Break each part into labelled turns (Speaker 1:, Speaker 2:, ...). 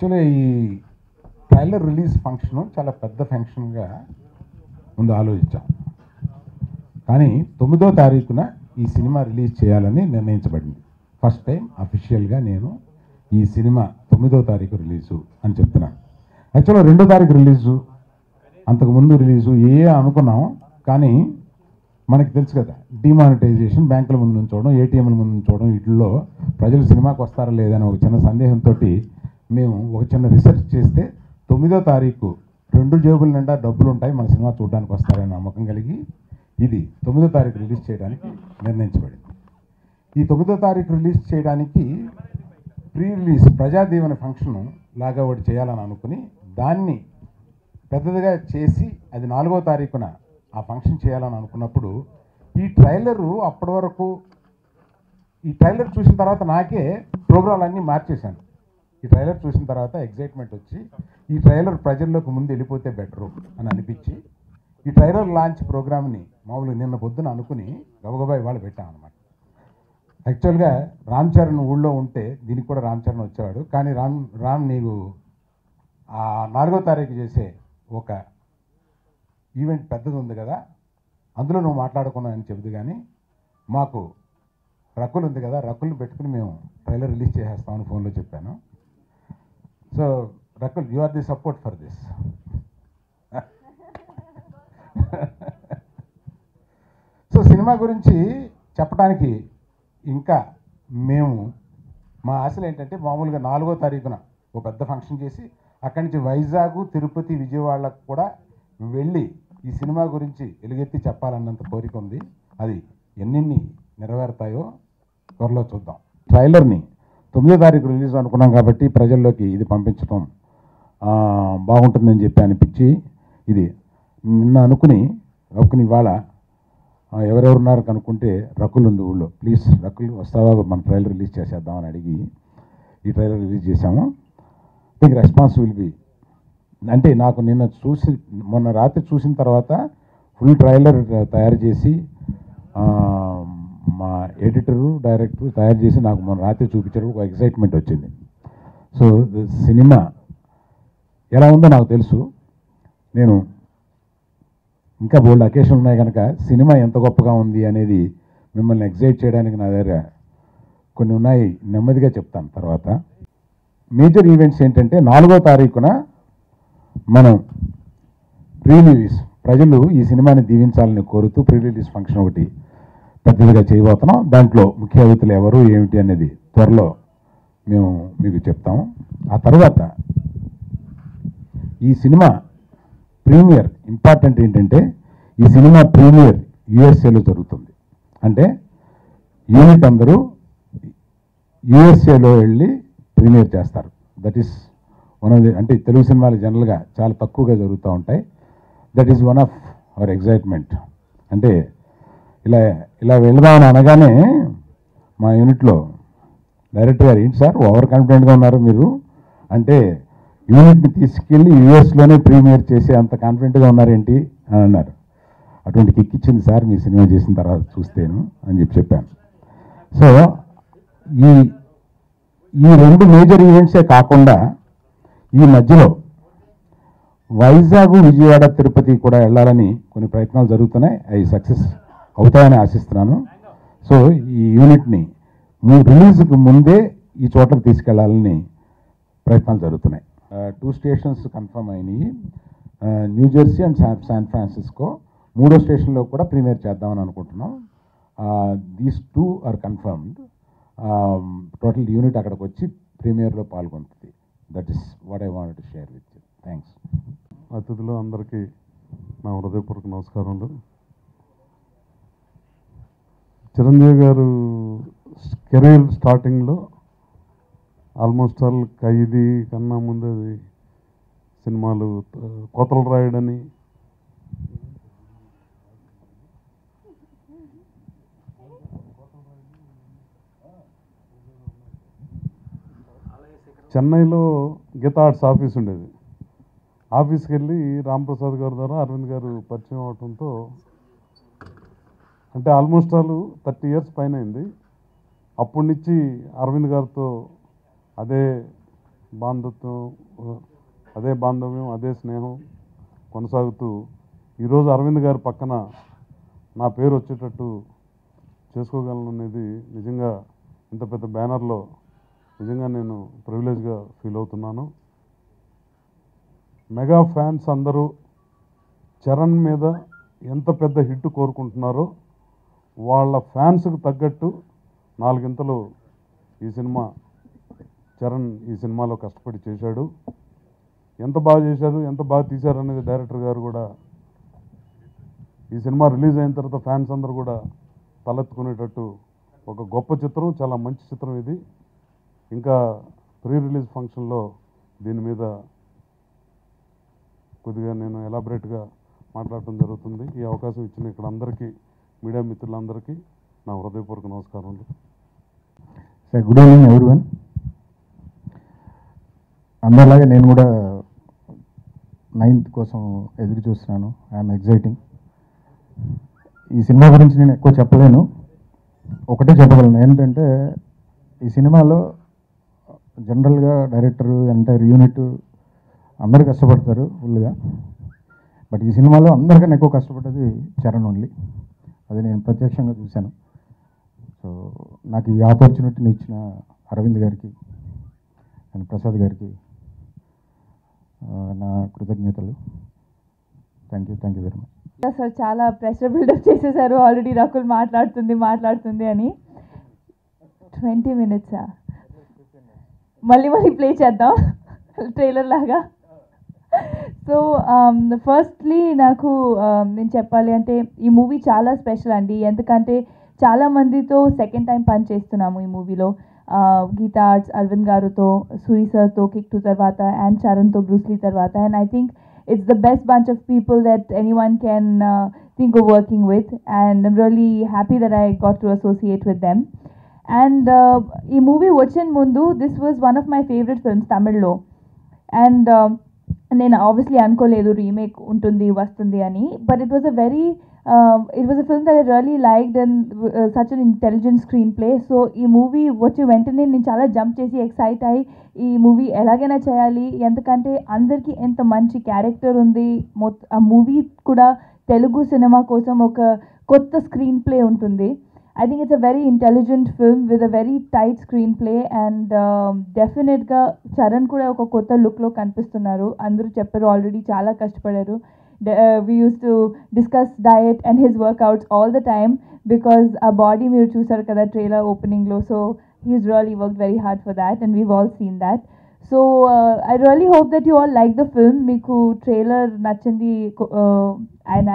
Speaker 1: Actually ఈ trailer release function చాలా పెద్ద ఫంక్షన్గా ముందు ఆలోచించాం. కానీ 9వ తారీఖున ఈ సినిమా రిలీజ్ చేయాలని నిర్ణయించబడింది. ఫస్ట్ టైం అఫీషియల్గా నేను ఈ సినిమా 9వ తారీఖు రిలీజు అని చెప్తున్నాను. యాక్చువల్గా 2వ తారీఖు రిలీజు, అంతకుముందు రిలీజు అనుకున్నాం. కానీ మనకి తెలుసు కదా, డిమానిటైజేషన్, బ్యాంకుల ముందు నుంచోవడం, ఏటీఎంల ముందు నుంచోవడం, వీటిల్లో ప్రజలు సినిమాకి వస్తారా లేదని ఒక చిన్న సందేహంతో మేము ఒక చిన్న రీసెర్చ్ చేస్తే 9వ తారీఖు 2 జేబుల నిండా డబ్బులు ఉంటాయి, మన సినిమా చూడడానికి వస్తారని నమ్మకం కలిగి ఇది 9వ తారీఖు రిలీజ్ చేయడానికి నిర్ణయించబడింది. ఈ 9వ తారీఖు రిలీజ్ చేయడానికి ప్రీ రిలీజ్ ప్రజాదీవన ఫంక్షన్ లాగా ఒకటి చేయాలని అనుకుని దాన్ని పెద్దదిగా చేసి అది 4వ తారీఖున ఆ ఫంక్షన్ చేయాలని అనుకున్నప్పుడు ఈ ట్రైలరు అప్పటి వరకు ఈ ట్రైలర్ చూసిన తర్వాత నాకే ప్రోగ్రాంలన్నీ మార్చేశాను. ఈ ట్రైలర్ చూసిన తర్వాత ఎగ్జైట్మెంట్ వచ్చి ఈ ట్రైలర్ ప్రజల్లోకి ముందు వెళ్ళిపోతే బెటరు అని అనిపించి ఈ ట్రైలర్ లాంచ్ ప్రోగ్రామ్ని మామూలుగా నిన్న పొద్దున అనుకుని గబగబా ఇవాళ పెట్టాం అనమాట. యాక్చువల్గా రామ్ చరణ్ ఊళ్ళో ఉంటే దీనికి కూడా రామ్ చరణ్ వచ్చేవాడు. కానీ రామ్ నీకు 4వ తారీఖు చేసే ఒక ఈవెంట్ పెద్దది ఉంది కదా, అందులో నువ్వు మాట్లాడుకున్నావు చెబుదు. కానీ మాకు రకుల్ ఉంది కదా, రకుల్ని పెట్టుకుని మేము ట్రైలర్ రిలీజ్ చేసేస్తామని ఫోన్లో చెప్పాను. So Rakul, you are the support for this. So cinema గురించి చెప్పడానికి ఇంకా మేము మా ఆశలు ఏంటంటే మామూలుగా 4వ తారీఖున ఒక పెద్ద ఫంక్షన్ చేసి అక్కడి నుంచి వైజాగ్, తిరుపతి, విజయవాడకు కూడా వెళ్ళి ఈ సినిమా గురించి ఎలుగెత్తి చెప్పాలన్నంత కోరిక ఉంది. అది ఎన్ని నెరవేరుతాయో త్వరలో చూద్దాం. ట్రైలర్ని 9వ తారీఖు రిలీజ్ అనుకున్నాం కాబట్టి ప్రజల్లోకి ఇది పంపించడం బాగుంటుందని చెప్పి అనిపించి ఇది నిన్న అనుకుని ఇవాళ ఎవరెవరున్నారు కనుక్కుంటే రకుల్ ఉంది ఊళ్ళో. ప్లీజ్ రకుల్ వస్తావా, మన ట్రైలర్ రిలీజ్ చేసేద్దామని అడిగి ఈ ట్రైలర్ రిలీజ్ చేశాము. థింక్ రెస్పాన్స్ విల్ బి అంటే నాకు నిన్న మొన్న రాత్రి చూసిన తర్వాత ఫుల్ ట్రైలర్ తయారు చేసి మా ఎడిటరు, డైరెక్టరు తయారు చేసి నాకు మొన్న రాత్రి చూపించారు. ఒక ఎక్సైట్మెంట్ వచ్చింది. సో సినిమా ఎలా ఉందో నాకు తెలుసు. నేను ఇంకా బోల్డ్ అకేషన్ ఉన్నాయి కనుక సినిమా ఎంత గొప్పగా ఉంది అనేది మిమ్మల్ని ఎక్సైట్ చేయడానికి నా దగ్గర కొన్ని ఉన్నాయి, నెమ్మదిగా చెప్తాను తర్వాత. మేజర్ ఈవెంట్స్ ఏంటంటే 4వ తారీఖున మనం ప్రీ రిలీజ్, ప్రజలు ఈ సినిమాని దీవించాలని కోరుతూ ప్రీ రిలీజ్ ఫంక్షన్ ఒకటి పెద్దదిగా చేయబోతున్నాం. దాంట్లో ముఖ్య అతిథులు ఎవరు ఏమిటి అనేది త్వరలో మేము మీకు చెప్తాము. ఆ తర్వాత ఈ సినిమా ప్రీమియర్ ఇంపార్టెంట్ ఏంటంటే ఈ సినిమా ప్రీమియర్ యుఎస్ఏలో జరుగుతుంది. అంటే యూనిట్ అందరూ యుఎస్ఏలో వెళ్ళి ప్రీమియర్ చేస్తారు. That is one of the, అంటే తెలుగు సినిమాలు జనరల్గా చాలా తక్కువగా జరుగుతూ ఉంటాయి. That is one of our excitement. అంటే ఇలా వెళదామని అనగానే మా యూనిట్లో డైరెక్టర్ గారు, ఏంటి సార్ ఓవర్ కాన్ఫిడెంట్గా ఉన్నారు మీరు, అంటే యూనిట్ని తీసుకెళ్ళి యూఎస్లోనే ప్రీమియర్ చేసే అంత కాన్ఫిడెంట్గా ఉన్నారేంటి అని అన్నారు. అటువంటి కిక్ ఇచ్చింది సార్ మీ సినిమా చేసిన తర్వాత చూస్తేను అని చెప్పాను. సో ఈ 2 మేజర్ ఈవెంట్సే కాకుండా ఈ మధ్యలో వైజాగ్, విజయవాడ, తిరుపతి కూడా వెళ్ళాలని కొన్ని ప్రయత్నాలు జరుగుతున్నాయి. అవి సక్సెస్ అవుతాయని ఆశిస్తున్నాను. సో ఈ యూనిట్ని రిలీజ్కి ముందే ఈ చోట్లకు తీసుకెళ్లాలని ప్రయత్నాలు జరుగుతున్నాయి. 2 స్టేషన్స్ కన్ఫర్మ్ అయినాయి, న్యూజెర్సీ అండ్ శాన్ ఫ్రాన్సిస్కో. 3వ స్టేషన్లో కూడా ప్రీమియర్ చేద్దామని అనుకుంటున్నాం. These 2 are confirmed. Total unit అక్కడికి వచ్చి ప్రీమియర్లో పాల్గొంటుంది. That is what I wanted to share with you. Thanks.
Speaker 2: అతిథులు అందరికీ నా హృదయపూర్వక నమస్కారములు. చిరంజీవి గారు కెరీర్ స్టార్టింగ్లో ఆల్మోస్ట్ ఆల్ ఖైదీ కన్నా ముందు సినిమాలు కోతలు రాయడని, చెన్నైలో గీతా ఆర్ట్స్ ఆఫీస్ ఉండేది. ఆఫీస్కి వెళ్ళి రాంప్రసాద్ గారి ద్వారా అరవింద్ గారు పరిచయం అవడంతో, అంటే ఆల్మోస్ట్ ఆల్ 30 years పైన అయింది. అప్పటి నుంచి అరవింద్ గారితో అదే అదే బాంధవ్యం, అదే స్నేహం కొనసాగుతూ ఈరోజు అరవింద్ గారి పక్కన నా పేరు వచ్చేటట్టు చేసుకోగలను అనేది నిజంగా ఇంత పెద్ద బ్యానర్లో నిజంగా నేను ప్రివిలేజ్గా ఫీల్ అవుతున్నాను. మెగా ఫ్యాన్స్ అందరూ చరణ్ మీద ఎంత పెద్ద హిట్ కోరుకుంటున్నారో వాళ్ళ ఫ్యాన్స్కి తగ్గట్టు 4 గింతలు చరణ్ ఈ సినిమాలో కష్టపడి చేశాడు. ఎంత బాగా చేశారు, ఎంత బాగా తీశారు అనేది డైరెక్టర్ గారు కూడా ఈ సినిమా రిలీజ్ అయిన తర్వాత ఫ్యాన్స్ అందరూ కూడా తలెత్తుకునేటట్టు ఒక గొప్ప చిత్రం, చాలా మంచి చిత్రం ఇది. ఇంకా ప్రీ రిలీజ్ ఫంక్షన్లో దీని మీద కొద్దిగా నేను ఎలాబరేట్గా మాట్లాడటం జరుగుతుంది. ఈ అవకాశం ఇచ్చిన ఇక్కడ అందరికీ, మీడియా మిత్రులందరికీ నా హృదయపూర్వక నమస్కారాలు.
Speaker 3: Sir, good evening everyone. అందరిలాగే నేను కూడా 9th కోసం ఎదురు చూస్తున్నాను. I'm exciting. ఈ సినిమా గురించి నేను ఎక్కువ చెప్పలేను, ఒకటే చెప్పగలను. ఏంటంటే ఈ సినిమాలో జనరల్గా డైరెక్టర్, ఎంటైర్ యూనిట్ అందరూ కష్టపడతారు ఫుల్గా. బట్ ఈ సినిమాలో అందరికన్నా ఎక్కువ కష్టపడ్డది చరణ్ ఓన్లీ. అది నేను ప్రత్యక్షంగా చూశాను. సో నాకు ఈ ఆపర్చునిటీని ఇచ్చిన అరవింద్ గారికి అండ్ ప్రసాద్ గారికి నా కృతజ్ఞతలు. Thank you very much.
Speaker 4: Sir చాలా ప్రెషర్ బిల్డప్ చేసేసారు. ఆల్రెడీ రకుల్ మాట్లాడుతుంది అని. 20 minutes మళ్ళీ ప్లే చేద్దాం ట్రైలర్ లాగా. సో ఫస్ట్లీ నేను చెప్పాలి అంటే ఈ మూవీ చాలా స్పెషల్ అండి. ఎందుకంటే చాలామందితో సెకండ్ టైం పని చేస్తున్నాము ఈ మూవీలో. గీతా ఆర్ట్స్ అరవింద్ గారుతో, సూరి సార్తో కిక్ 2 తర్వాత, అండ్ చరణ్తో బ్రూస్లీ తర్వాత. And I think it's the best bunch of people that anyone can think of working with, and I'm really happy that I got to associate with them. And ee movie vachin mundu, this was one of my favorite films Tamil lo, and నేను obviously అనుకోలేదు remake ఉంటుంది వస్తుంది అని. But it was a film that I really liked, and such an intelligent screenplay. So ఈ movie వచ్చి వెంటనే నేను చాలా జంప్ చేసి ఎక్సైట్ అయ్యి ఈ మూవీ ఎలాగైనా చేయాలి, ఎందుకంటే అందరికీ ఎంత మంచి క్యారెక్టర్ ఉంది. ఆ మూవీ కూడా తెలుగు సినిమా కోసం ఒక కొత్త స్క్రీన్ ప్లే ఉంటుంది. I think it's a very intelligent film with a very tight screenplay, and definitely Charan kuda oka kotta look lo kanipistunaru. Andaru chepparu already chala kashtapadaaru. We used to discuss diet and his workouts all the time because our body meeru chusaru kada trailer opening lo. So he's really worked very hard for that, and we've all seen that. So I really hope that you all like the film. Meeku trailer nachindi, and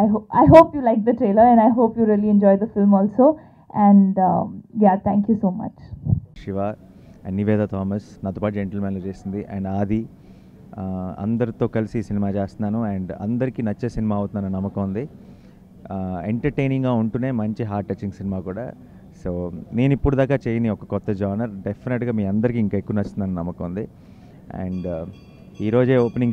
Speaker 4: I hope you like the trailer, and I hope you really enjoy the film also. And yeah, thank you so much.
Speaker 5: Shiva and Niveda Thomas నాతో పాటు జెంటిల్మెన్లో చేసింది, and ఆది, అందరితో కలిసి ఈ cinema చేస్తున్నాను. And అందరికీ నచ్చే సినిమా అవుతుందన్న నమ్మకం ఉంది. ఎంటర్టైనింగ్గా ఉంటూనే మంచి హార్ట్ టచింగ్ సినిమా కూడా. సో నేను ఇప్పుడు దాకా చేయని ఒక కొత్త జానర్ డెఫినెట్గా మీ అందరికీ ఇంకా ఎక్కువ నచ్చుతుందని నమ్మకం ఉంది. అండ్ ఈరోజే ఓపెనింగ్